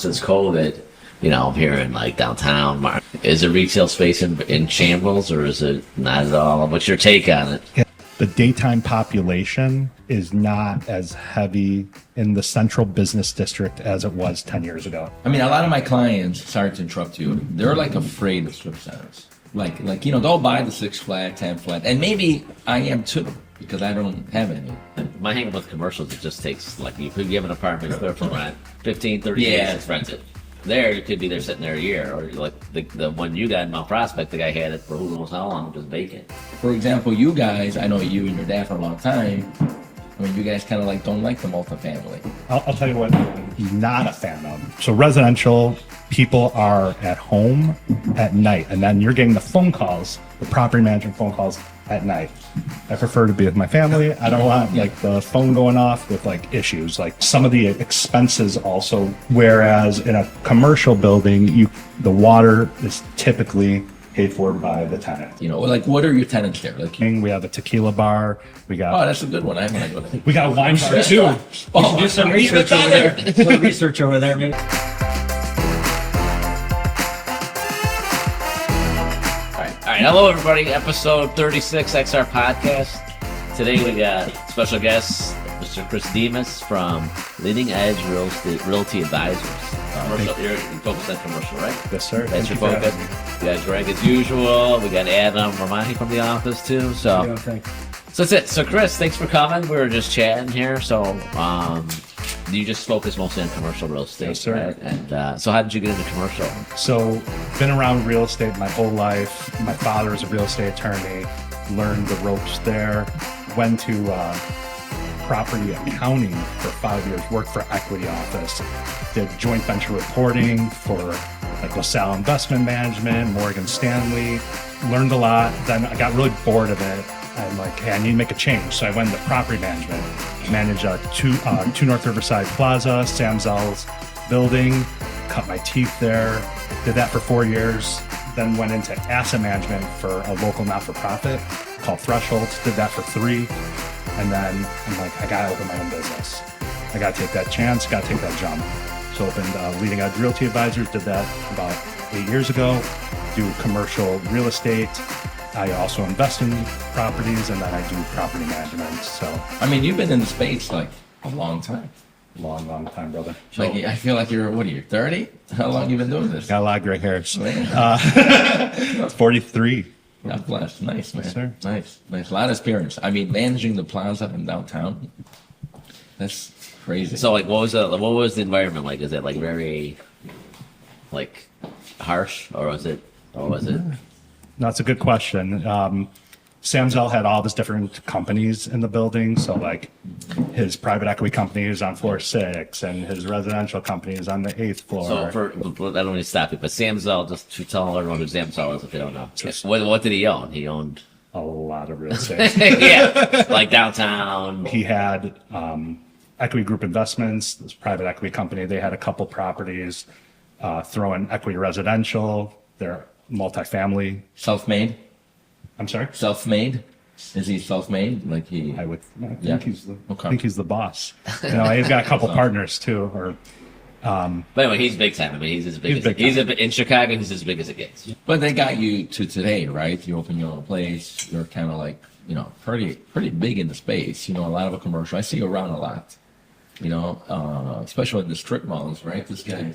Since COVID, here in like downtown, is the retail space in shambles or is it not at all? What's your take on it? Yeah. The daytime population is not as heavy in the central business district as it was 10 years ago. I mean, a lot of my clients, sorry to interrupt you, they're like afraid of strip centers. They'll buy the 6 flat, 10 flat, and maybe I am too, because I don't have any. My hang up with commercials, it just takes, like, you could give an apartment clear for rent, 15, 30 days to rent it. There, you could be there sitting there a year, or like the one you got in Mount Prospect, the guy had it for who knows how long, just vacant. For example, you guys, I know you and your dad for a long time. I mean, you guys kind of like don't like the multifamily. I'll tell you what I'm not a fan of. So residential, people are at home at night, and then you're getting the phone calls, the property management phone calls at night. I prefer to be with my family. I don't want like the phone going off with like issues, like some of the expenses also. Whereas in a commercial building, the water is typically paid for by the tenant. What are your tenants there? We have a tequila bar. We got. Oh, that's a good one. I'm gonna go there. We got a wine bar too. Do some research over there. Some research over there, maybe. All right, hello everybody. Episode 36 XR Podcast. Today we got special guest, Mr. Chris Demas from Leading Edge Realty Advisors. You're focused on commercial, right? Yes, sir. That's your focus. We got Greg as usual. We got Adam Romani from the office too. So that's it. So Chris, thanks for coming. We were just chatting here. So you just focus mostly on commercial real estate, yes, sir. Right? And so how did you get into commercial? So been around real estate my whole life. My father is a real estate attorney. Learned the ropes there. Went to property accounting for 5 years. Worked for equity office. Did joint venture reporting for like LaSalle Investment Management, Morgan Stanley. Learned a lot. Then I got really bored of it. I'm like, hey, I need to make a change. So I went into property management. Managed two North Riverside Plaza, Sam Zell's building. Cut my teeth there. Did that for 4 years. Then went into asset management for a local not-for-profit called Thresholds. Did that for 3. And then I'm like, I gotta open my own business. I gotta take that chance, gotta take that jump. So opened Leading Edge Realty Advisors, did that about 8 years ago. Do commercial real estate. I also invest in properties, and then I do property management. So I mean, you've been in the space like a long time. Long time, brother. Like, I feel like you're 30? How long you been doing this? Got a lot of gray hairs. 43. God bless. Nice, man. Yes, sir. Nice. A lot of experience. I mean, managing the plaza in downtown, that's crazy. So like, what was the environment like? Is it like very, like, harsh, or was it? That's a good question. Sam Zell had all of his different companies in the building. So like his private equity company is on floor 6 and his residential company is on the 8th floor. So I don't need to stop you, but Sam Zell, just to tell everyone who Sam Zell is if they don't know. What did he own? He owned a lot of real estate. Yeah, like downtown. He had Equity Group Investments, this private equity company. They had a couple properties, throw in equity residential. They're multifamily. Self-made? I'm sorry? Self-made? Is he self-made? I think he's the boss. He's got a couple partners too. But anyway, he's big time. I mean, he's as big as in Chicago. He's as big as it gets. But they got you to today, right? You open your own place. You're kind of like, pretty big in the space. A lot of a commercial. I see you around a lot. Especially in the strip malls, right? This guy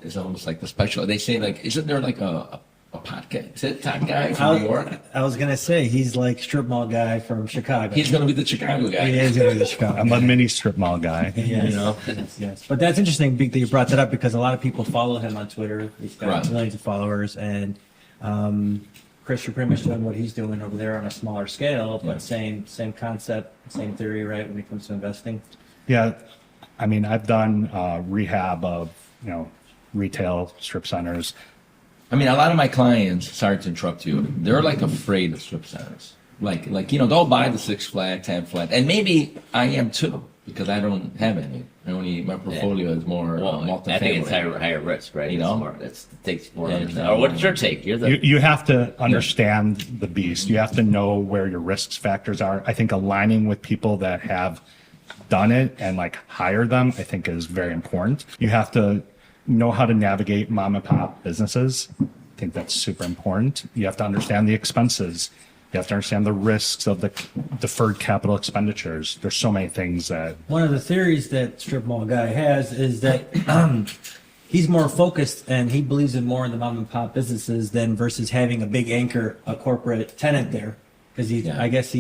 is almost like the special. They say like, isn't there like a podcast type guy from New York? I was gonna say he's like strip mall guy from Chicago. He's gonna be the Chicago guy. He is gonna be the Chicago. I'm a mini strip mall guy. Yes. Yes. But that's interesting that you brought that up because a lot of people follow him on Twitter. He's got millions of followers, and Chris, you're pretty much doing what he's doing over there on a smaller scale, but same concept, same theory, right? When it comes to investing. Yeah, I mean, I've done rehab of retail strip centers. I mean, a lot of my clients, sorry to interrupt you, they're like afraid of strip centers. They'll buy the 6 flat, 10 flat, and maybe I am too, because I don't have any. My portfolio is more multifamily. I think it's higher risk, right? It takes more. And, or what's your take? You have to understand the beast. You have to know where your risk factors are. I think aligning with people that have done it and like hire them, I think is very important. You have to know how to navigate mom and pop businesses. I think that's super important. You have to understand the expenses. You have to understand the risks of the deferred capital expenditures. There's so many things that. One of the theories that Strip Mall guy has is that he's more focused and he believes in more in the mom and pop businesses than versus having a big anchor, a corporate tenant there. Because I guess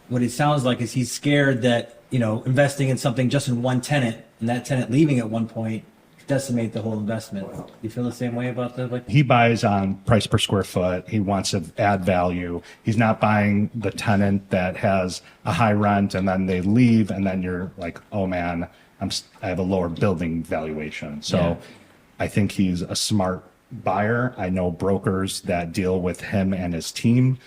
what it sounds like is he's scared that, investing in something just in one tenant and that tenant leaving at one point decimate the whole investment. Do you feel the same way about that? He buys on price per square foot. He wants to add value. He's not buying the tenant that has a high rent and then they leave and then you're like, oh man, I have a lower building valuation. So I think he's a smart buyer. I know brokers that deal with him and his team.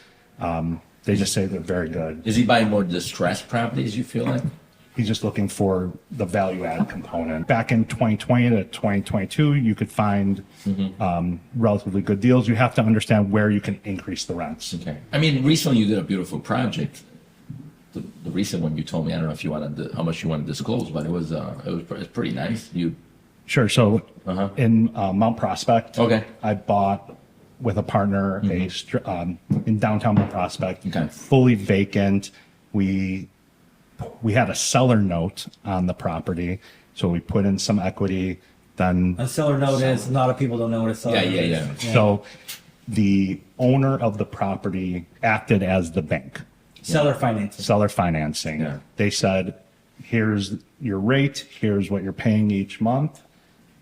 They just say they're very good. Is he buying more distressed properties, you feel like? He's just looking for the value add component. Back in 2020 to 2022, you could find relatively good deals. You have to understand where you can increase the rents. Okay. I mean, recently you did a beautiful project. The recent one you told me, I don't know if you wanted how much you want to disclose, but it was pretty nice. Sure. So in Mount Prospect, okay, I bought with a partner in downtown Mount Prospect, okay, fully vacant. We had a seller note on the property, so we put in some equity. Then a seller note is a lot of people don't know what a seller note is. Yeah. So the owner of the property acted as the bank. Seller financing. Seller financing. Yeah. They said, "Here's your rate. Here's what you're paying each month.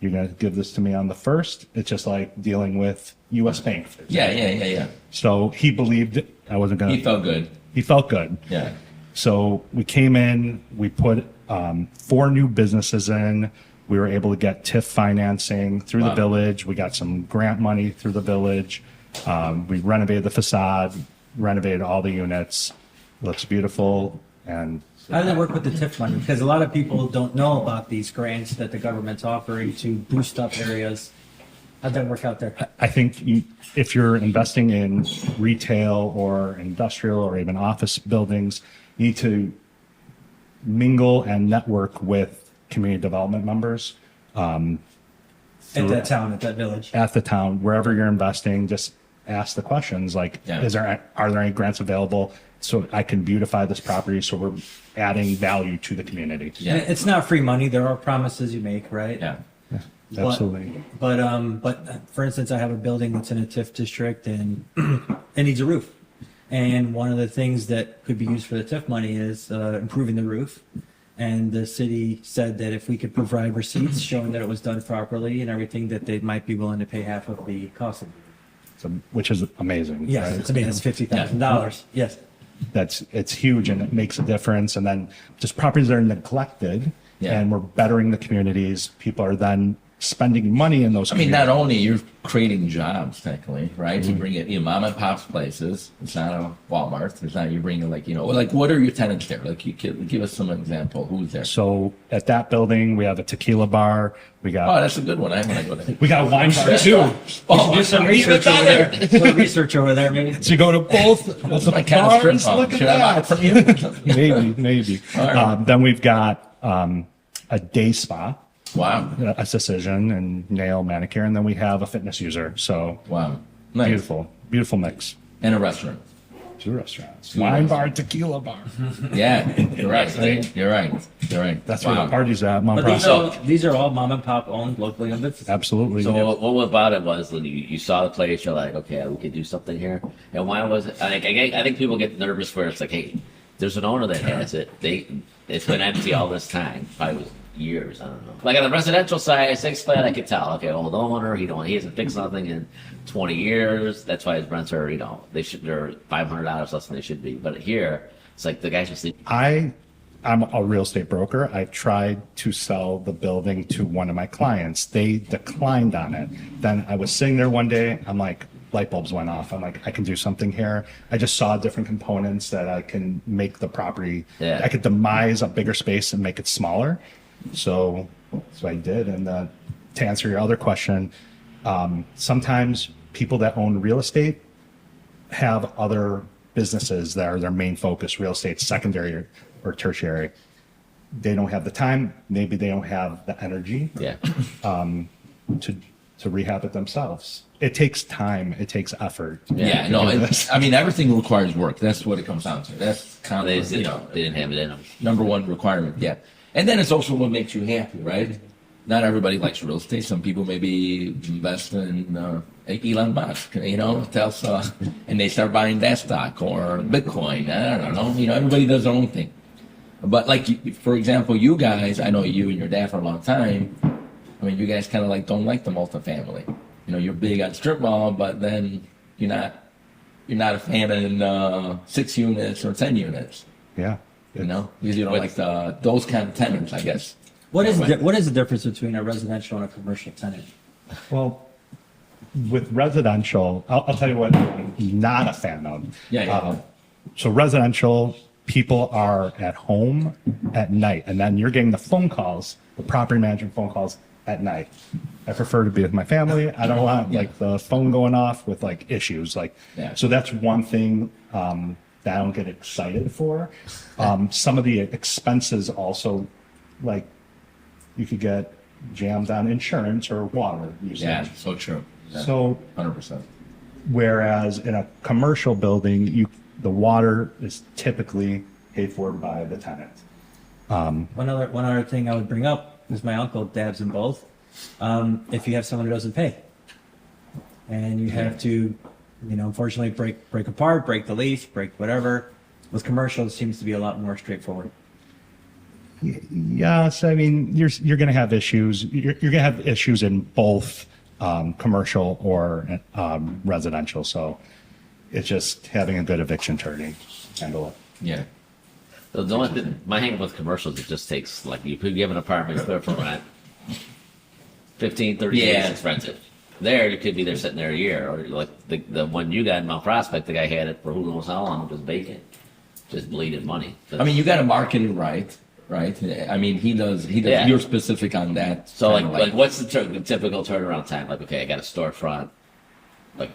You're going to give this to me on the first." It's just like dealing with U.S. Bank. Yeah. So he believed I wasn't going to. He felt good. He felt good. Yeah. So we came in, we put 4 new businesses in. We were able to get TIF financing through the village. We got some grant money through the village. We renovated the facade, renovated all the units. Looks beautiful. And how does it work with the TIF money? Because a lot of people don't know about these grants that the government's offering to boost up areas. How'd that work out there? I think if you're investing in retail or industrial or even office buildings, you need to mingle and network with community development members. At that town, at that village. At the town, wherever you're investing, just ask the questions like, are there any grants available so I can beautify this property so we're adding value to the community? Yeah. It's not free money. There are promises you make, right? Yeah. Absolutely. But for instance, I have a building that's in a TIF district and it needs a roof. And one of the things that could be used for the TIF money is improving the roof. And the city said that if we could provide receipts showing that it was done properly and everything, that they might be willing to pay half of the cost of it. So, which is amazing. Yes, right? it's amazing. It's $50,000. Yes. It's huge and it makes a difference. And then just properties that are neglected and we're bettering the communities. People are then spending money in those. I mean, not only you're creating jobs technically, right? You bring it, mom and pop's places. It's not a Walmart. It's not you bring it like what are your tenants there? Like you could give us some example. Who's there? So at that building, we have a tequila bar. We got. That's a good one. I want to go there. We got a wine bar too. Do some research over there. Some research over there, maybe. So you go to both the my kind of strip bars. mall. Look Should I buy at it from you? that. maybe. Right. Then we've got a day spa. Wow. Esthetician and nail manicure, and then we have a fitness user. So Wow. Nice. beautiful mix. And a restaurant. 2 restaurants, wine bar, tequila bar. Yeah, you're right. You're right. That's where the party's at. Mom But these are all mom and pop owned, locally owned businesses. Absolutely. So what about it was when you saw the place, you're like, okay, we could do something here. And why was it? I think people get nervous where it's like, hey, there's an owner that has it. It's been empty all this time. Probably was years. I don't know. Like on the residential side, 6 flat, I could tell. Okay, old owner. He hasn't fixed something in 20 years. That's why his rents are, they're $500 less than they should be. But here, it's like the guys just leave. I'm a real estate broker. I tried to sell the building to one of my clients. They declined on it. Then I was sitting there one day. I'm like, light bulbs went off. I'm like, I can do something here. I just saw different components that I can make the property. Yeah. I could demise a bigger space and make it smaller. So that's what I did. And to answer your other question, sometimes people that own real estate have other businesses that are their main focus, real estate, secondary or tertiary. They don't have the time. Maybe they don't have the energy. Yeah. to rehab it themselves. It takes time. It takes effort. Yeah, no, I mean, everything requires work. That's what it comes down to. That's kind They, of, they didn't have it in them. number one requirement. Yeah. And then it's also what makes you happy, right? Not everybody likes real estate. Some people maybe invest in Elon Musk, Tesla, and they start buying that stock or Bitcoin. I don't know. Everybody does their own thing. But for example, you guys, I know you and your dad for a long time. I mean, you guys kind of don't like the multifamily. You're big on strip mall, but then you're not a fan in 6 units or 10 units. Yeah. Because you don't like those kind of tenants, I guess. What is the difference between a residential and a commercial tenant? Well, with residential, I'll tell you what I'm not a fan of. Yeah. So residential, people are at home at night, and then you're getting the phone calls, the property management phone calls at night. I prefer to be with my family. I don't want the phone going off with issues. So that's one thing that I don't get excited for. Some of the expenses also, you could get jammed on insurance or water usage. Yeah, so true. Yeah, So 100%. whereas in a commercial building, the water is typically paid for by the tenant. One other thing I would bring up is my uncle dabs in both. If you have someone who doesn't pay, and you have to, unfortunately break apart, break the lease, break whatever. With commercial, it seems to be a lot more straightforward. Yes, I mean you're going to have issues. You're going to have issues in both commercial or residential. So it's just having a good eviction attorney handle it. Yeah. So the only thing, my hang with commercials, it just takes, you give an apartment, you put it for rent, 15, 30 days, it's rented. There, you could be there sitting there a year, or the one you got in Mount Prospect, the guy had it for who knows how long, just vacant, just bleeding money. I mean, you got to market it right? I mean, he does. Yeah. You're specific on that. So what's the typical turnaround time? Okay, I got a storefront.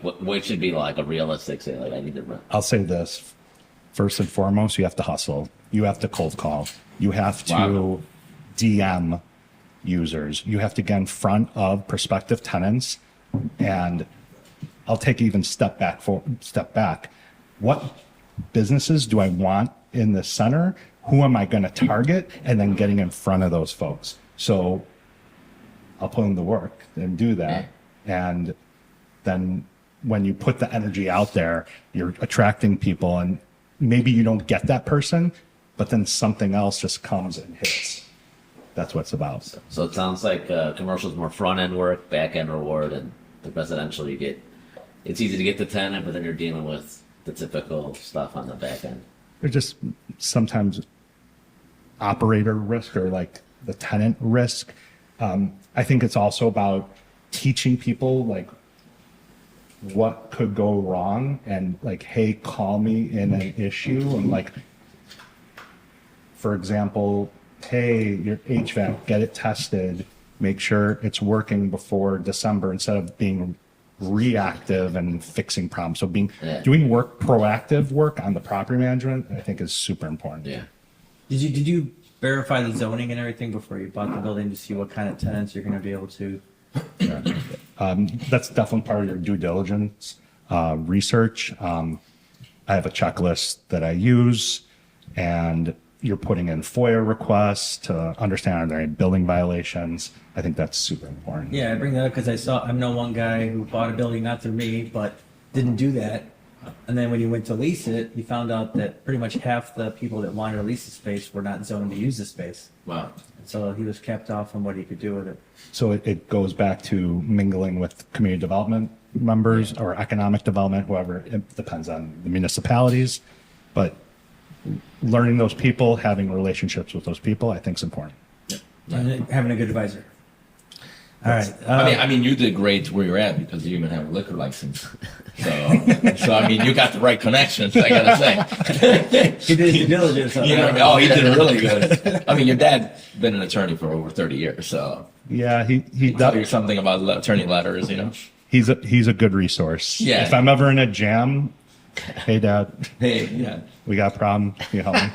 What should be a realistic say? I need to rent. I'll say this: first and foremost, you have to hustle. You have to cold call. You have to DM users. You have to get in front of prospective tenants. And I'll take even step back. What businesses do I want in the center? Who am I going to target? And then getting in front of those folks. So I'll put in the work and do that. And then when you put the energy out there, you're attracting people, and maybe you don't get that person, but then something else just comes and hits. That's what it's about. So it sounds like commercials more front end work, back end reward, and the residential it's easy to get the tenant, but then you're dealing with the typical stuff on the back end. There's just sometimes operator risk or the tenant risk. I think it's also about teaching people what could go wrong, and hey, call me in an issue, and for example, hey, your HVAC, get it tested, make sure it's working before December, instead of being reactive and fixing problems. So doing proactive work on the property management, I think, is super important. Yeah. Did you verify the zoning and everything before you bought the building to see what kind of tenants you're going to be able to? That's definitely part of your due diligence research. I have a checklist that I use, and you're putting in FOIA requests to understand are there any building violations. I think that's super important. Yeah, I bring that up because I know one guy who bought a building, not through me, but didn't do that. And then when he went to lease it, he found out that pretty much half the people that wanted to lease the space were not zoned to use the space. Wow. So he was capped off on what he could do with it. So it goes back to mingling with community development members or economic development, whoever. It depends on the municipalities, but learning those people, having relationships with those people, I think is important. And having a good advisor. All right. I mean, you did great where you're at because you even have a liquor license. So I mean, you got the right connections, I gotta say. He did his due diligence. He did really good. I mean, your dad been an attorney for over 30 years, so Yeah, he tell you does. something about attorney letters, He's a good resource. Yeah. If I'm ever in a jam, hey Dad, Hey, yeah. we got a problem. Can you help me?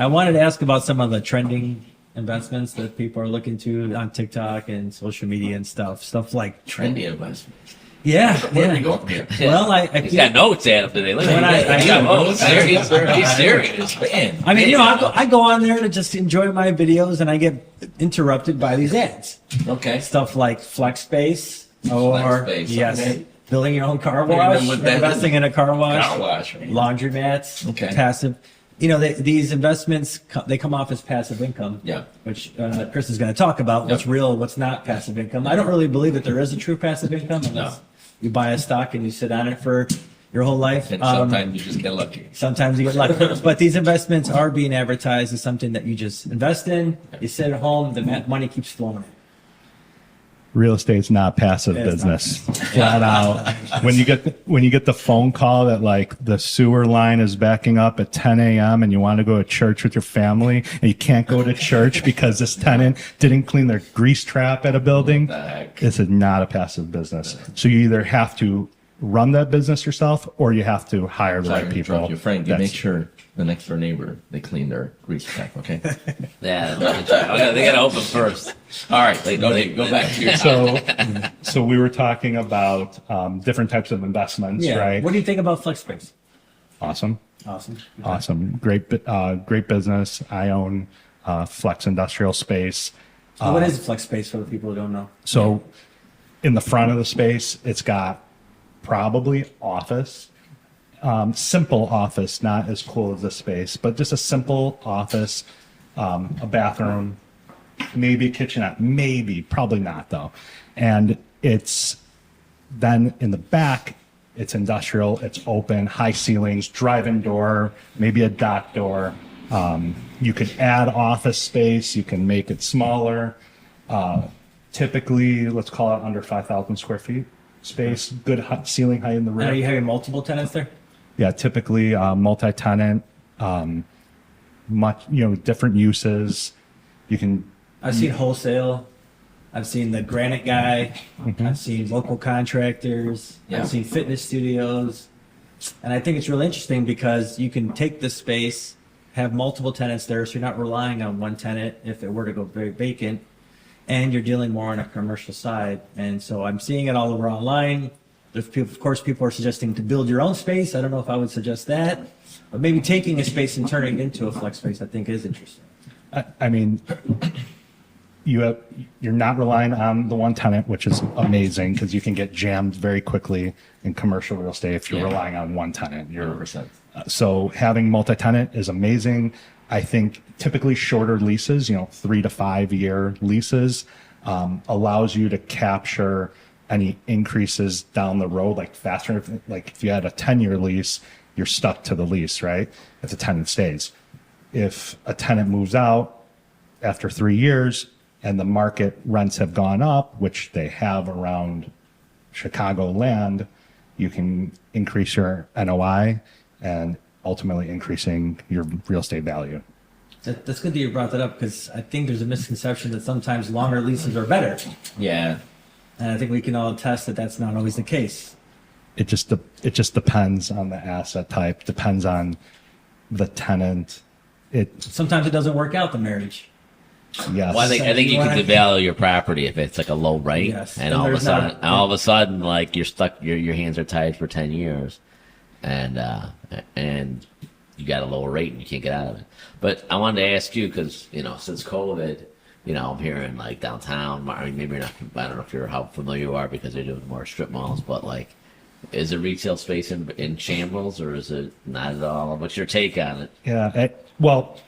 I wanted to ask about some of the trending investments that people are looking to on TikTok and social media and stuff. Stuff like Trendy investments. yeah, Where are we yeah. going here? Well, I He's got notes, Adam, today. Look When at I- He's got notes. He's serious. Man, I mean, I go on there to just enjoy my videos, and I get interrupted by these ads. okay. Stuff like flex space or Space, yes, okay. building your own car Even wash, with that- investing in a car wash, Car wash. Right? laundromats, Okay. passive. You know, these investments they come off as passive income. Yeah. Which Chris is going to talk about. What's Yep. real, what's not passive income. I don't really believe that there is a true passive income unless you buy a stock and you sit on it for your whole life. And sometimes you just get lucky. Sometimes you get lucky. But these investments are being advertised as something that you just invest in. You sit at home, the money keeps flowing. Real estate's not passive It's business. Flat out. When you get the phone call that like the sewer line is backing up at 10 a.m. and you want to go to church with your family and you can't go to church because this tenant didn't clean their grease trap at a building, The heck? this is not a passive business. So you either have to run that business yourself or you have to hire the Sorry right to people. interrupt you, Frank. You That's- make sure the next door neighbor they clean their grease trap. Okay. Yeah, they got to open first. All right. Go back to your. So we were talking about different types of investments, Yeah. right? What do you think about flex space? Awesome. Awesome. Great business. I own Flex Industrial Space. So what is flex space for the people who don't know? So in the front of the space, it's got probably office, simple office, not as cool as this space, but just a simple office, a bathroom, maybe a kitchenette, maybe, probably not though. And it's then in the back, it's industrial, it's open, high ceilings, drive-in door, maybe a dock door. You could add office space, you can make it smaller. Typically, let's call it under 5,000 square feet space, good ceiling height in the And are you room. having multiple tenants there? Yeah, typically multi-tenant, different uses. You can, I've seen wholesale. I've seen the granite guy. I've seen local contractors. Yeah. I've seen fitness studios. And I think it's really interesting because you can take this space, have multiple tenants there, so you're not relying on one tenant if it were to go very vacant, and you're dealing more on a commercial side. And so I'm seeing it all over online. There's people, of course, people are suggesting to build your own space. I don't know if I would suggest that, but maybe taking a space and turning it into a flex space, I think is interesting. I mean, you're not relying on the one tenant, which is amazing because you can get jammed very quickly in commercial real estate if you're Yeah. relying on one tenant. 100%. So having multi-tenant is amazing. I think typically shorter leases, 3 to 5 year leases, allows you to capture any increases down the road, like faster. Like if you had a 10-year lease, you're stuck to the lease, right? If the tenant stays. If a tenant moves out after 3 years and the market rents have gone up, which they have around Chicago land, you can increase your NOI and ultimately increasing your real estate value. That's good that you brought that up because I think there's a misconception that sometimes longer leases are better. Yeah. And I think we can all attest that that's not always the case. It just depends on the asset type, depends on the tenant. Sometimes it doesn't work out, the marriage. Yes. Well, I think you can devalue your property if it's like a low rate, Yes. and And all of a there's not sudden, all of a sudden, like you're stuck, your hands are tied for 10 years, and you got a lower rate and you can't get out of it. But I wanted to ask you because since COVID, I'm hearing like downtown. I mean, maybe you're not. I don't know if you're how familiar you are because they're doing more strip malls, but like, is the retail space in shambles or is it not at all? What's your take on it? Yeah. Well,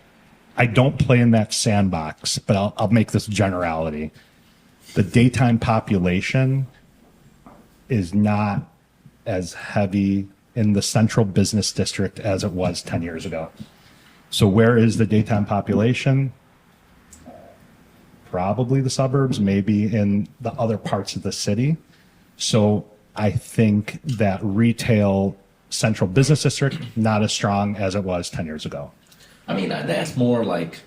I don't play in that sandbox, but I'll make this generality. The daytime population is not as heavy in the central business district as it was 10 years ago. So where is the daytime population? Probably the suburbs, maybe in the other parts of the city. So I think that retail central business district, not as strong as it was 10 years ago. I mean, that's more like,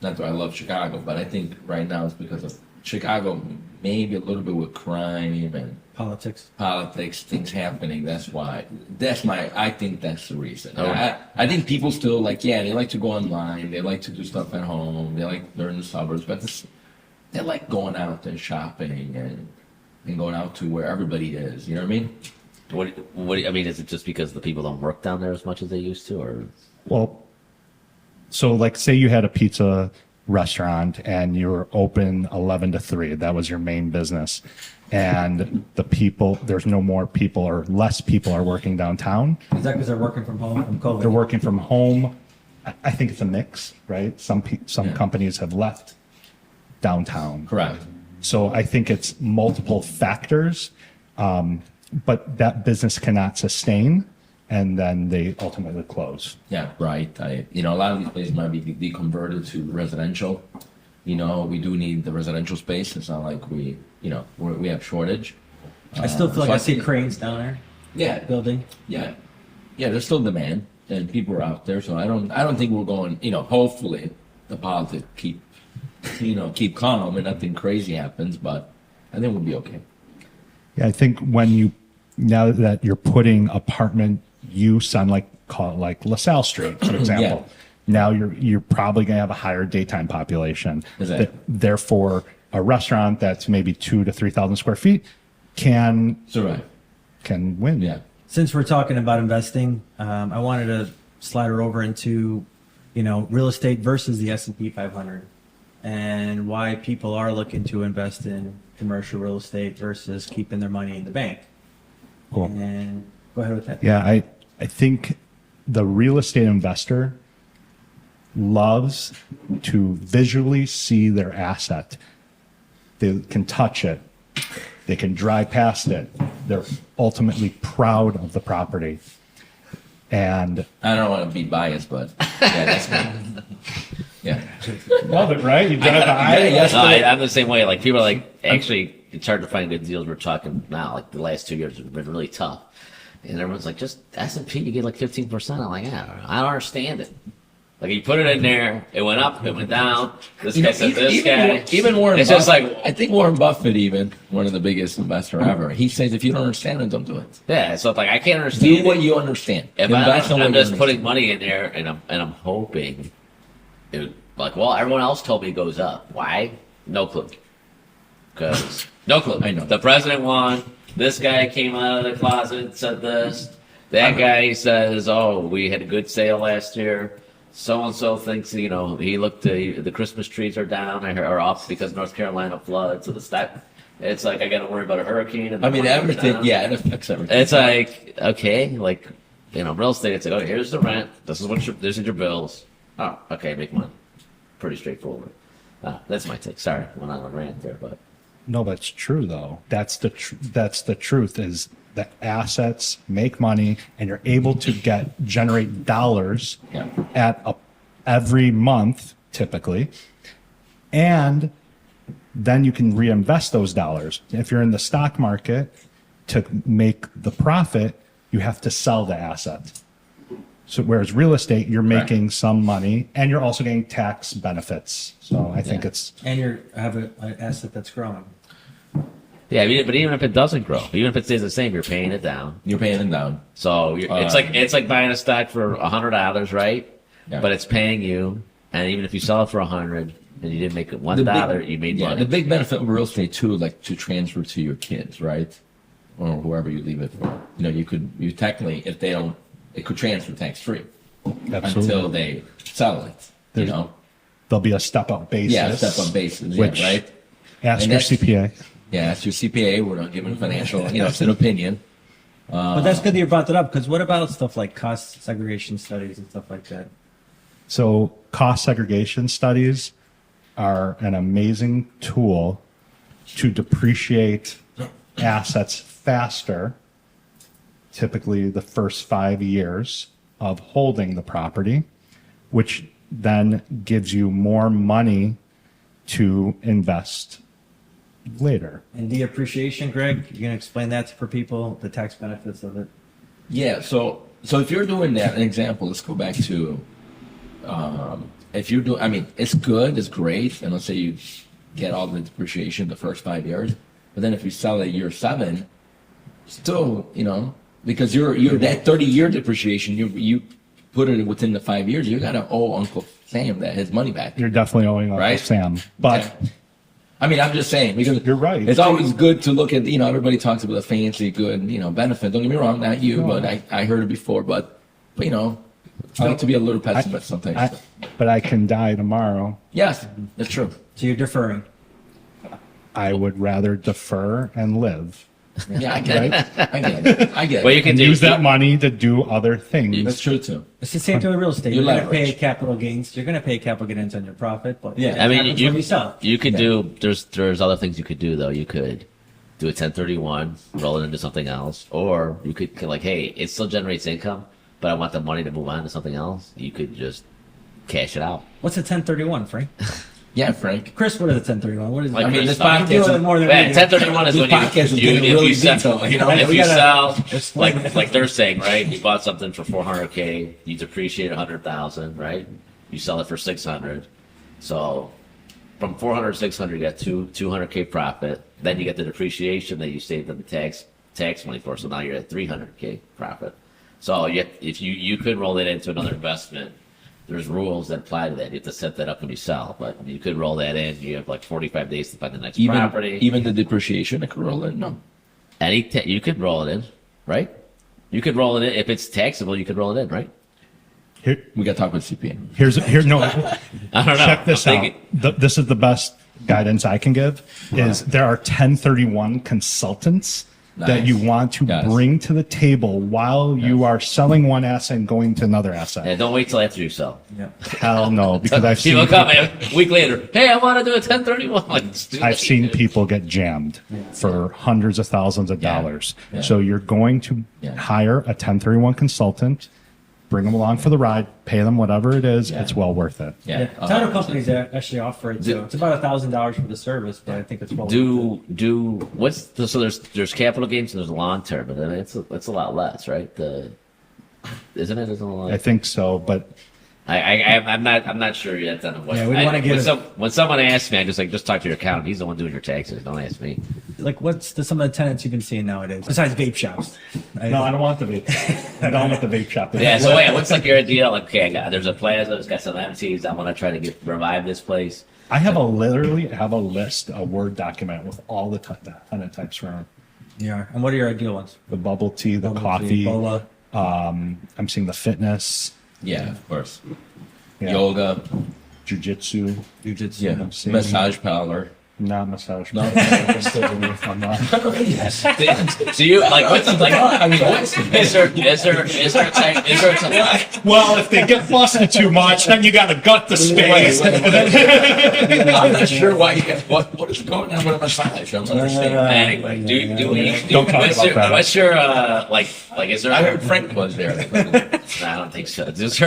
not that I love Chicago, but I think right now it's because of Chicago, maybe a little bit with crime and Politics. things happening. That's why. I think that's the reason. Oh. I think people still they like to go online. They like to do stuff at home. They like they're in the suburbs, but they like going out and shopping and going out to where everybody is. You know what I mean? What I mean, is it just because the people don't work down there as much as they used to, or? Well, so like say you had a pizza restaurant and you were open 11 to 3. That was your main business. And there's no more people or less people are working downtown. Is that because they're working from home from COVID? They're working from home. I think it's a mix, right? Some Yeah. companies have left downtown. Correct. So I think it's multiple factors, but that business cannot sustain, and then they ultimately close. Yeah, right. A lot of these places might be converted to residential. We do need the residential space. It's not like we have shortage. I still feel like so I see think- cranes down there Yeah, building. yeah. There's still demand, and people are out there. So I don't think we're going. Hopefully, the politics keep calm and nothing crazy happens. But I think we'll be okay. Yeah, I think now that you're putting apartment use on call it like LaSalle Street, for example, now you're probably going to have a higher daytime population. Exactly. Therefore, a restaurant that's maybe 2,000 to 3,000 square feet can Survive. win. Yeah. Since we're talking about investing, I wanted to slide her over into, real estate versus the S&P 500, and why people are looking to invest in commercial real estate versus keeping their money in the bank. Cool. And go ahead with that. Yeah, I think the real estate investor loves to visually see their asset. They can touch it. They can drive past it. They're ultimately proud of the property. And I don't want to be biased, but yeah, that's me. Yeah. love it, right? You drive by. Yes. No, I'm the same way. Like people are like, actually, it's hard to find good deals. We're talking now, like the last 2 years have been really tough, and everyone's like, just S&P, you get like 15%. I'm like, yeah, I don't understand it. Like you put it in there, it went up, it went down. This guy said this guy. Even Warren It's Buffett, just like, I think Warren Buffett, even one of the biggest investor ever, he says if you don't understand it, don't do it. yeah. So it's like I can't understand. Do what you understand. If Invest in what I'm you just putting understand. money in there, and I'm hoping, well, everyone else told me it goes up. Why? No clue. Because no clue. I know. The president won. This guy came out of the closet and said this. That guy says, "Oh, we had a good sale last year." So and so thinks, he looked. The Christmas trees are down or off because North Carolina floods. So it's like I got to worry about a hurricane. And I mean, the market's everything. down. Yeah, it affects everything. It's like, okay, like, real estate, it's like, oh, here's the rent. This is your bills. Oh, okay, make money. Pretty straightforward. That's my take. Sorry, went on a rant there, but. No, but it's true though. That's the truth is the assets make money and you're able to generate dollars Yeah. every month typically. And then you can reinvest those dollars. If you're in the stock market, to make the profit, you have to sell the asset. So whereas real estate, you're making some money and you're also getting tax benefits. So I think And you have an asset that's growing. Yeah, but even if it doesn't grow, even if it stays the same, you're paying it down. You're paying them down. So it's like buying a stock for $100, right? Yeah. But it's paying you, and even if you sell it for $100 and you didn't make it $1, you made money. The big benefit of real estate too, like to transfer to your kids, right? Or whoever you leave it for. You technically, if they don't, it could transfer tax free until they sell it. there'll be a step up basis. Yeah, step up basis. Which- Yeah, right. Ask And your that's- CPA. Yeah, that's your CPA. We're not giving financial. It's an opinion. But that's good that you brought that up, because what about stuff like cost segregation studies and stuff like that? So cost segregation studies are an amazing tool to depreciate assets faster, typically the first 5 years of holding the property, which then gives you more money to invest later. And depreciation, Greg, you gonna explain that for people, the tax benefits of it? Yeah. So if you're doing that, an example. Let's go back to if you're doing. I mean, it's good. It's great. And let's say you get all the depreciation the first 5 years. But then if you sell at year 7, still, because you're that 30-year depreciation, you put it within the 5 years, you gotta owe Uncle Sam that his money back. You're definitely owing Uncle Right? Sam. But Yeah. I mean, I'm just saying, because You're right. It's always good to look at, everybody talks about the fancy, good, benefit. Don't get me wrong, not you, but I heard it before. But I like to be a little pessimist sometimes. but I can die tomorrow. Yes, that's true. So you're deferring. I would rather defer and live. Yeah, I get it. I get it. I get it. Well, you can And do use that money to do other things. That's true too. It's the same thing with real estate. You You're going to leverage. pay capital gains. You're going to pay capital gains on your profit, but Yeah. what I mean, happens when you sell. you could do. There's other things you could do though. You could do a 1031, roll it into something else, or you could like, hey, it still generates income, but I want the money to move on to something else. You could just cash it out. What's a 1031, Frank? Yeah, Frank. Chris, what is a 1031? What is Like, it? I mean, this You podcast do is- it more than Man, we do. 1031 is This when podcast is you getting if really you sell, detailed, if we you gotta- sell like they're saying, right? You bought something for 400K, you depreciate 100,000, right? You sell it for 600, so from 400 to 600, you got 200K profit. Then you get the depreciation that you saved on the tax money for. So now you're at 300K profit. So if you could roll it into another investment. There's rules that apply to that. You have to set that up when you sell, but you could roll that in. You have like 45 days to find the next property. Even the depreciation, I could roll in. No. You could roll it in, right? You could roll it in if it's taxable. You could roll it in, right? Here, We got to talk about CPA. no. I don't know. Check this I'm out. thinking- This is the best guidance I can give. Is there are 1031 consultants that Nice. you want to Yes. bring to the table while you are selling one asset and going to another asset? Yeah, don't wait till after you sell. Yeah. Hell no, because I've People seen come a week later. Hey, I want to do a 1031. Like, let's do I've that. seen people get jammed for hundreds of thousands of dollars. Yeah. So you're going to Yeah. hire a 1031 consultant, bring them along for the ride, pay them whatever it is. Yeah. It's well worth it. Yeah. Yeah. Title companies actually offer it too. It's about $1,000 for the service, but I think it's well worth it. So there's capital gains and there's long term, but then it's a lot less, right? Isn't it? Isn't it like, I think so, but I'm not sure yet on what. Yeah, we wanna get when someone asks me, I just talk to your accountant. He's the one doing your taxes. Don't ask me. Like, what's some of the tenants you've been seeing nowadays besides vape shops? no, I don't want the vape shop. I don't want the vape shop. Yeah. So wait, what's like your idea? Like, okay, there's a plaza. It's got some empties. I want to try to revive this place. I have literally have a list, a Word document with all the tenant types from Yeah. And what are your ideal ones? the bubble tea, the Bubble coffee. tea, bola. I'm seeing the fitness, Yeah, of course. yeah, Yoga. jujitsu, Jiu-jitsu. Yeah. seeing- Massage parlor. not massage. No. Stay away from that. Yes. So you like what's like? I mean, Is there a type? Well, if they get busted too much, then you got to gut the space. I'm not sure why you get what is going on with a massage. I don't understand. Anyway, do we? Don't talk what's about your, that. What's your like? Is there? I heard Frank was there. I don't think so. Is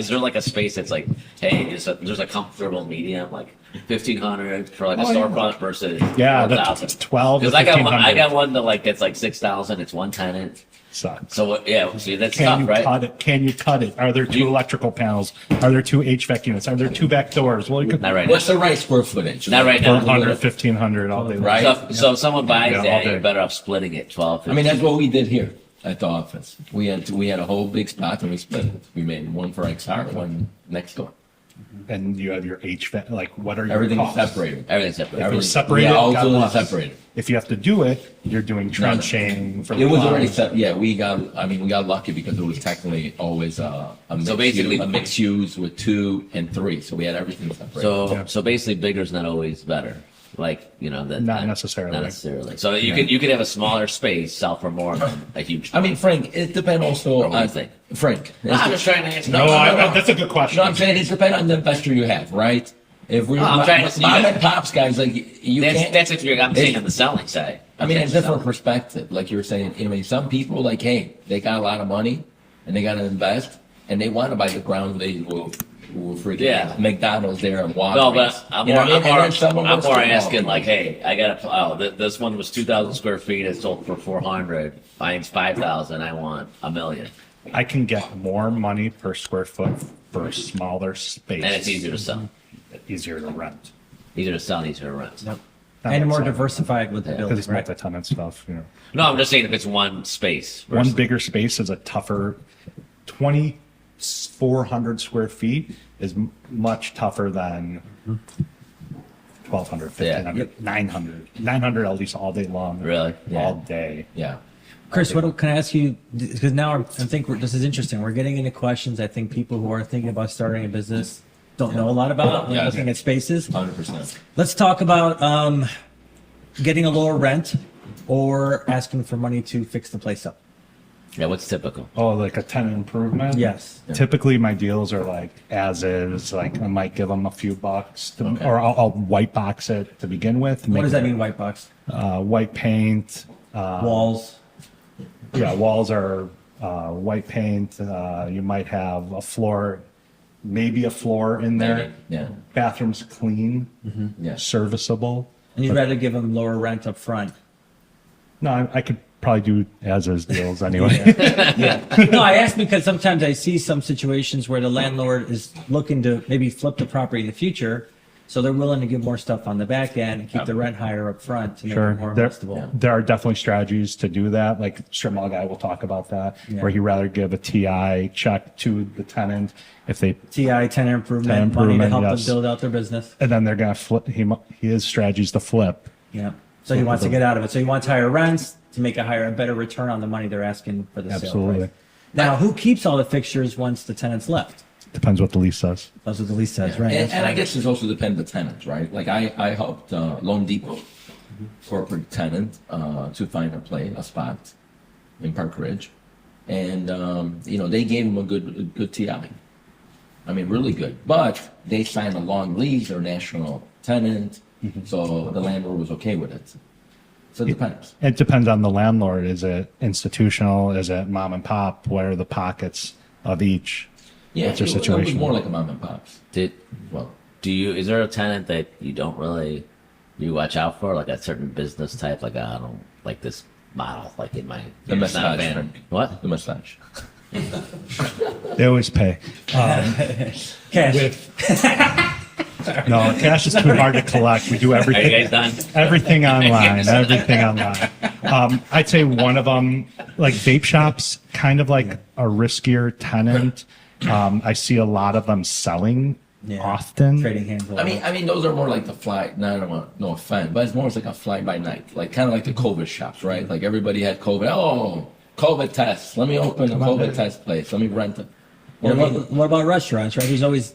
there like a space that's like, hey, there's a comfortable medium like 1,500 for like a storefront versus Yeah, 1,000? that's 12 to Because I got 1,500. one that like it's like 6,000. It's one tenant. Sucks. So yeah, see that's Can tough, you right? cut it? Can you cut it? Are there two electrical panels? Are there two HVAC units? Are there two back doors? Well, you could Not right What's now. the right square footage? Not right now. 400, 1,500 all day long. Right. So if someone buys Yeah, all that, day. you're better off splitting it 12. I mean, that's what we did here at the office. We had a whole big spot and we split it. We made one for XR, one next door. And you have your HVAC, like what are your Everything is costs? separated. Everything's separate. If it's separated, Yeah, God also bless. separated. If you have to do it, you're doing trenching. For It was already plows. set. Yeah, we got lucky because it was technically always a mixed basically- use, a mixed use with 2 and 3. So we had everything separated. So basically, bigger's not always better. Like Not necessarily. Not necessarily. So you could have a smaller space, sell for more than a huge. I mean, Frank, it depends also What do you on think? Frank. I'm just trying to answer. No, that's a good question. No, I'm saying it depends on the investor you have, right? If we're I'm trying to- mom and pops guys, like you can't. That's if you're. I'm saying on the selling side. I mean, Okay, it's different so- perspective. Like you were saying, I mean, some people like, hey, they got a lot of money and they got to invest and they want to buy the ground they will freaking Yeah. McDonald's there and Walgreens. No, but I'm You more, know what I I'm mean? more, And then someone I'm wants more to asking Walgreens. like, hey, I got this one was 2,000 square feet. It sold for 400. Mine's 5,000. I want $1 million, I can get more money per square foot for a smaller space. and it's easier to sell. Easier to rent. easier to sell and easier to rent. Yep. That And makes more sense. diversified with the Because building, it's right? multi-tenant stuff, you know. No, I'm just saying if it's one space. One versus- bigger space is a tougher 2,400 square feet is much tougher than 1,200, Yeah. 1,500, 900 at least all day long. Really? All day. Yeah. Chris, what can I ask you? Because now I think this is interesting. We're getting into questions I think people who are thinking about starting a business don't know a lot about when Yeah. looking at spaces. 100%. Let's talk about getting a lower rent or asking for money to fix the place up. Yeah, what's typical? Oh, like a tenant improvement? Yes. Typically, my deals are like as is. Like I might give them a few bucks, Okay. or I'll white box it to begin with. What does that it, mean, white box? White paint. Walls. Yeah, walls are white paint. You might have a floor, maybe a floor in there. Yeah. Bathrooms clean, Yeah. serviceable. And you'd rather give them lower rent up front. No, I could probably do as is deals anyway. Yeah. No, I ask because sometimes I see some situations where the landlord is looking to maybe flip the property in the future. So they're willing to give more stuff on the back end and keep the rent higher up front to make Sure. it more There, investable. there are definitely strategies to do that. Like strip mall guy will talk about that, Yeah. where he rather give a TI check to the tenant if they, TI, tenant improvement, Tenant money to improvement, help yes. them build out their business. and then they're gonna flip. He has strategies to flip. Yeah. So he wants to get out of it. So he wants higher rents to make a better return on the money they're asking for the sale Absolutely. price. Now, who keeps all the fixtures once the tenant's left? Depends what the lease says. That's what the lease says, right? And I guess it also depends on the tenant, right? Like I helped Loan Depot, corporate tenant, to find a spot in Park Ridge. And, they gave him a good TI. I mean, really good. But they signed a long lease, they're a national tenant, so the landlord was okay with it. So it depends. It depends on the landlord. Is it institutional? Is it mom and pop? What are the pockets of each? Yeah, What's your it was situation? more like a mom and pops. Well, is there a tenant that you don't really, you watch out for? Like a certain business type? Like, I don't like this model, like in my, The it's not a massage. fan. What? The massage. They always pay. Cash. No, cash is too hard to collect. We do Are you everything. guys done? Everything online. Everything online. I'd say one of them, like vape shops, kind of like a riskier tenant. I see a lot of them selling Yeah. often. Trading hands. I mean, those are more like the fly. No, I don't want no offense, but it's more like a fly by night, like kind of like the COVID shops, right? Like everybody had COVID. Oh, COVID test. Let me open a COVID test place. Let me rent it. Yeah, Or maybe- what about restaurants, right?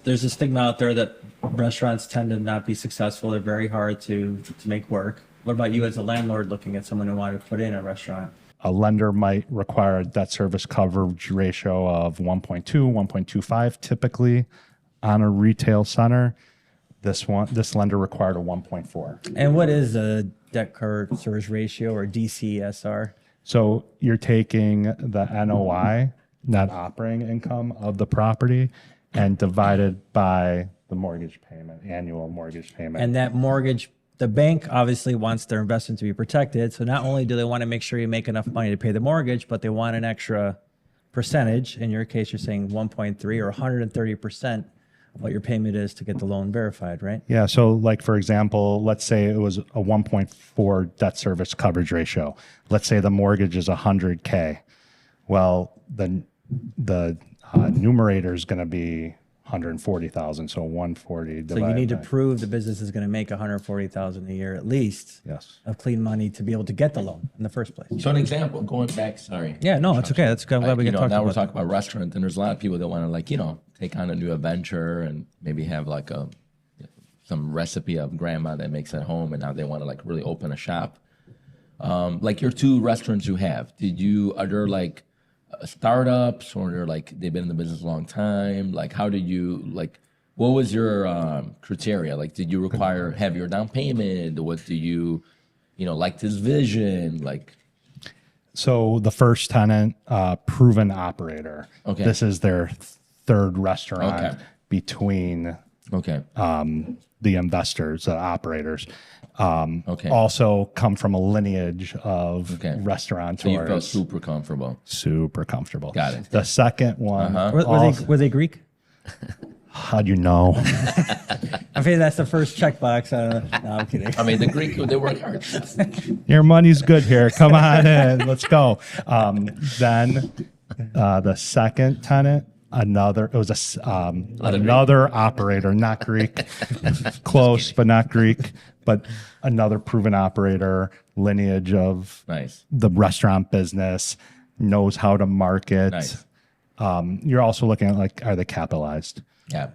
There's a stigma out there that restaurants tend to not be successful. They're very hard to make work. What about you as a landlord looking at someone who wanted to put in a restaurant? A lender might require a debt service coverage ratio of 1.2, 1.25 typically on a retail center. This lender required a 1.4. And what is a debt service ratio or DCSR? So you're taking the NOI, net operating income of the property, and divided by the mortgage payment, annual mortgage payment. And that mortgage, the bank obviously wants their investment to be protected. So not only do they want to make sure you make enough money to pay the mortgage, but they want an extra percentage. In your case, you're saying 1.3 or 130% of what your payment is to get the loan verified, right? Yeah. So, like, for example, let's say it was a 1.4 debt service coverage ratio. Let's say the mortgage is 100K. Well, the numerator is going to be 140,000. So 140 divided So you need to by- prove the business is going to make 140,000 a year at least Yes. of clean money to be able to get the loan in the first place. So an example, going back, sorry. Yeah, no, it's okay. I'm glad we You can know, talk now we're about talking about restaurant, and there's a lot of people that want to take on a new adventure and maybe have like some recipe of grandma that makes at home, and now they want to really open a shop. Like your two restaurants you have, are there startups, or they're they've been in the business a long time? Like, how did you what was your criteria? Like, did you require heavier down payment? What do you like this vision? So the first tenant, proven operator. Okay. This is their third restaurant Okay. between Okay. the investors, the operators. Okay. Also come from a lineage of Okay. restaurateurs. So you felt super comfortable. Super comfortable. Got it. The second one, Were they Greek? How'd you know? I think that's the first checkbox. No, I'm kidding. I mean, the Greek, they work hard. Your money's good here. Come on in. Let's go. Then the second tenant, another operator, not Greek, close but not Greek, but another proven operator, lineage of Nice. the restaurant business, knows how to market. Nice. You're also looking at like, are they capitalized? Yeah,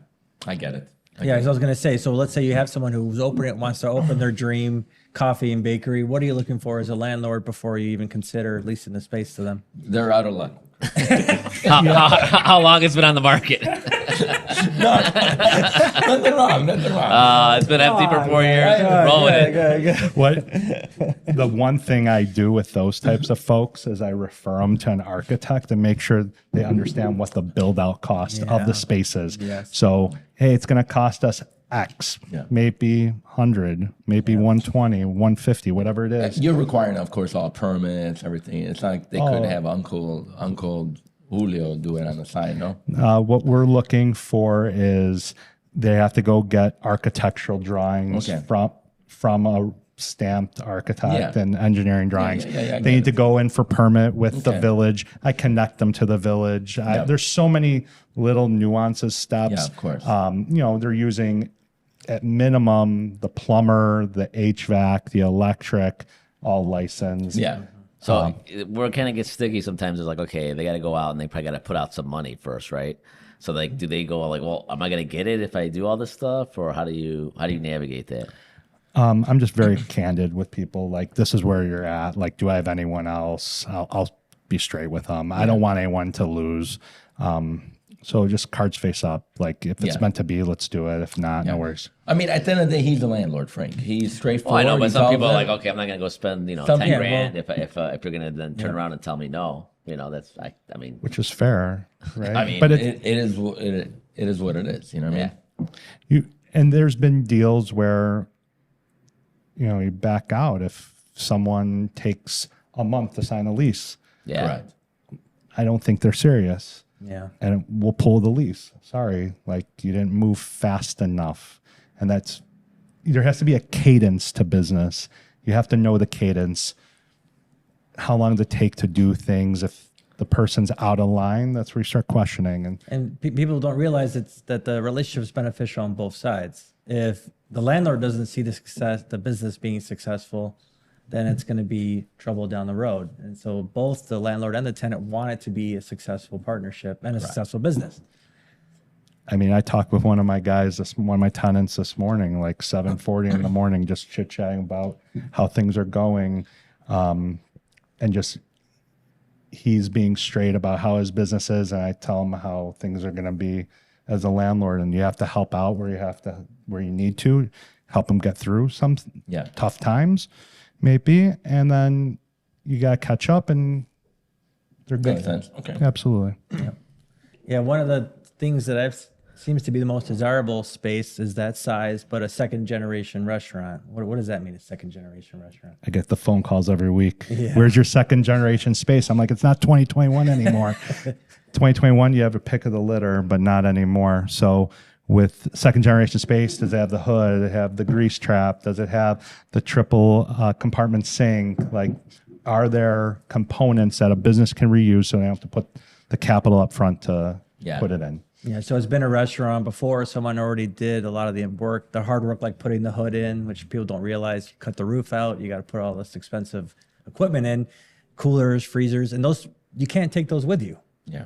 I get it. Yeah, as I was going to say, so let's say you have someone who's wants to open their dream coffee and bakery. What are you looking for as a landlord before you even consider leasing the space to them? They're out of luck. How long it's been on the market? Nothing wrong. It's been empty for 4 years. Roll with it. What the one thing I do with those types of folks is I refer them to an architect and make sure they understand what the build out cost of the space is. Yes. So, hey, it's going to cost us X, Yeah. maybe 100, maybe 120, 150, whatever it is. You're requiring, of course, all permits, everything. It's like they couldn't have Uncle Julio do it on the side, no? What we're looking for is they have to go get architectural drawings Okay. from a stamped architect Yeah. and engineering drawings. I They need to go in for permit with the Okay. village. I connect them to the village. Yeah. There's so many little nuances, steps. Yeah, of course. They're using at minimum the plumber, the HVAC, the electric, all licensed. Yeah. So where it kind of gets sticky sometimes is like, okay, they got to go out and they probably got to put out some money first, right? So like, do they go like, well, am I going to get it if I do all this stuff, or how do you navigate that? I'm just very candid with people. Like, this is where you're at. Like, do I have anyone else? I'll be straight with them. I don't want anyone to lose. So just cards face up. Like, if it's Yeah. meant to be, let's do it. If not, no worries. I mean, at the end of the day, he's the landlord, Frank. He's Oh, straightforward. I know, but He some tells people are them- like, okay, I'm not going to go spend 10 Some- yeah, grand if you're going to then turn around and tell me no. That's I mean, Which is fair, right? I mean, but it is what it is. You know what I mean? and there's been deals where, you back out if someone takes a month to sign a lease. yeah. Correct. I don't think they're serious. Yeah. And we'll pull the lease. Sorry, like you didn't move fast enough. And there has to be a cadence to business. You have to know the cadence. How long does it take to do things? If the person's out of line, that's where you start questioning. And people don't realize that the relationship is beneficial on both sides. If the landlord doesn't see the business being successful, then it's going to be trouble down the road. And so both the landlord and the tenant want it to be a successful partnership and a successful business. I mean, I talked with one of my guys, one of my tenants this morning, like 7:40 in the morning, just chit chatting about how things are going, and just he's being straight about how his business is, and I tell him how things are going to be as a landlord, and you have to help out where you need to help him get through some tough times, maybe, and then you got to catch up, and they're good. Makes sense. Okay. Absolutely. Yeah, one of the things that seems to be the most desirable space is that size, but a second generation restaurant. What does that mean, a second generation restaurant? I get the phone calls every week. Yeah. Where's your second generation space? I'm like, it's not 2021 anymore. 2021, you have a pick of the litter, but not anymore. So with second generation space, does it have the hood? Does it have the grease trap? Does it have the triple compartment sink? Like, are there components that a business can reuse so they don't have to put the capital up front to put it in? Yeah, so it's been a restaurant before. Someone already did a lot of the hard work, like putting the hood in, which people don't realize. You cut the roof out, you got to put all this expensive equipment in, coolers, freezers, and those you can't take those with you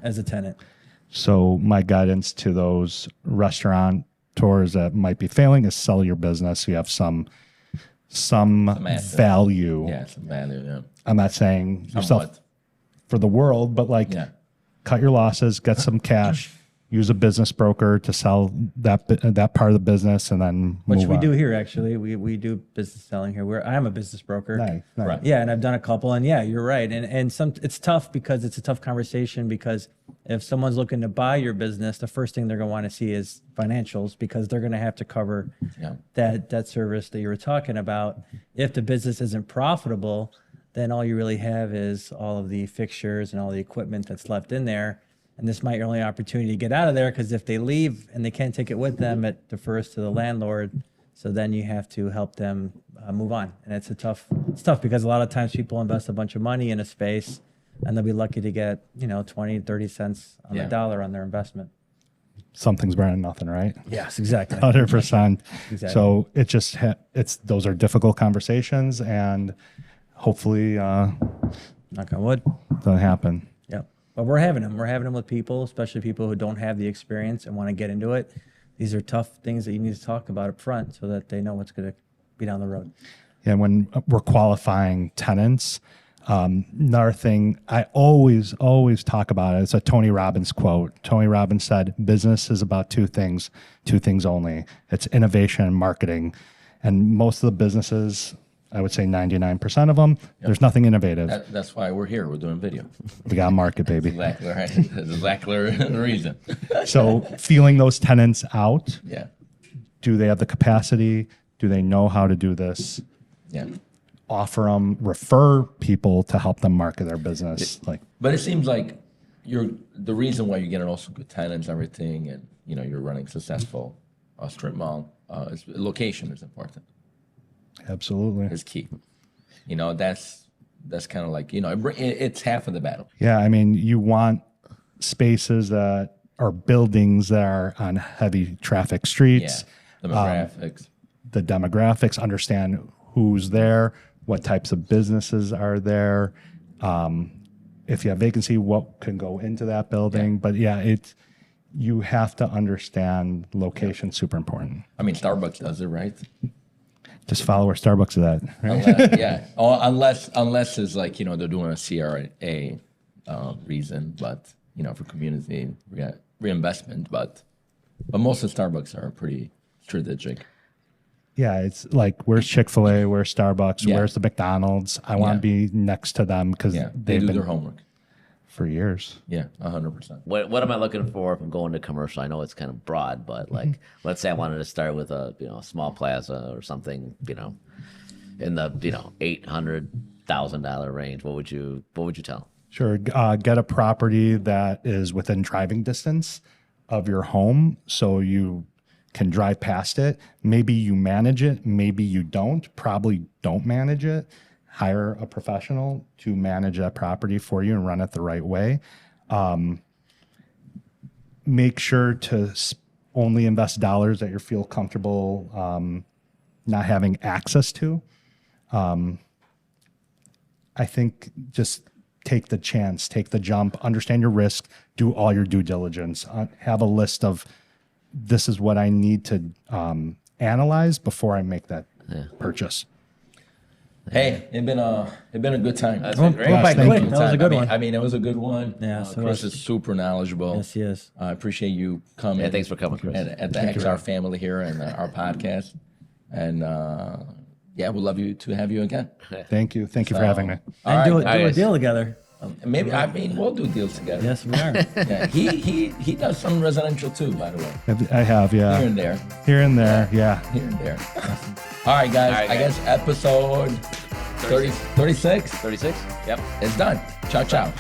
as a tenant. So my guidance to those restaurateurs that might be failing is sell your business. So you have some asset. value. Yeah, some value. Yeah. I'm not saying yourself Somewhat. for the world, but like cut your losses, get some cash, use a business broker to sell that part of the business, and then Which move we on. do here, actually. We do business selling here. I am a business broker. Nice. Right. Yeah, and I've done a couple, and yeah, you're right. And it's tough because it's a tough conversation, because if someone's looking to buy your business, the first thing they're going to want to see is financials, because they're going to have to cover that debt service that you were talking about. If the business isn't profitable, then all you really have is all of the fixtures and all the equipment that's left in there. And this might be your only opportunity to get out of there, because if they leave and they can't take it with them, it defers to the landlord. So then you have to help them move on. And it's tough because a lot of times people invest a bunch of money in a space and they'll be lucky to get, 20, 30 cents on the dollar on their investment. Something's better than nothing, right? Yes, exactly. 100%. Exactly. So it just those are difficult conversations, and hopefully Knock on wood. doesn't happen. Yeah. But we're having them. We're having them with people, especially people who don't have the experience and want to get into it. These are tough things that you need to talk about up front so that they know what's going to be down the road. And when we're qualifying tenants, another thing I always talk about it. It's a Tony Robbins quote. Tony Robbins said, "Business is about two things only. It's innovation and marketing." And most of the businesses, I would say 99% of them, there's nothing innovative. That's why we're here. We're doing video. We got market, baby. Exactly right. That's exactly the reason. So feeling those tenants out, Yeah. do they have the capacity? Do they know how to do this? Yeah. Offer them, refer people to help them market their business. But it seems like the reason why you're getting also good tenants and everything, and you're running successful strip mall. Location is important. Absolutely. Is key. That's kind of like it's half of the battle. Yeah, I mean, you want spaces that are buildings that are on heavy traffic streets. Yeah. Demographics. The demographics, understand who's there, what types of businesses are there. If you have vacancy, what can go into that building. Yeah. But you have to understand location, super important. I mean, Starbucks does it, right? Just follow where Starbucks is at. Right? Unless it's like they're doing a CRA reason, but for community reinvestment, but most of Starbucks are pretty strategic. Yeah, it's like, where's Chick-fil-A, where's Starbucks, Yeah. where's the McDonald's? I want to be next to them because They they've do been their homework. for years. Yeah, 100%. What am I looking for if I'm going to commercial? I know it's kind of broad, but like, let's say I wanted to start with a small plaza or something, in the $800,000 range. What would you tell? Sure. Get a property that is within driving distance of your home so you can drive past it. Maybe you manage it, maybe you don't. Probably don't manage it. Hire a professional to manage that property for you and run it the right way. Make sure to only invest dollars that you feel comfortable not having access to. I think just take the chance, take the jump, understand your risk, do all your due diligence, have a list of this is what I need to analyze before I make that purchase. Hey, it's been a good time. That's been great. Yes, thank you. That was a good one. I mean, it was a good one. Yeah, so Chris was- is super knowledgeable. Yes, yes. I appreciate you coming. Yeah, thanks for coming, Chris. At the XR family here and our podcast. And we'd love to have you again. Thank you. Thank you for having me. All And do right, a guys. deal together. Maybe we'll do deals together. Yes, we are. Yeah, he does some residential too, by the way. I have, yeah. Here and there. Here and there, yeah. Here and there. All right, guys. All right, I guys. guess episode 36 36? Yep. is done. Ciao, ciao.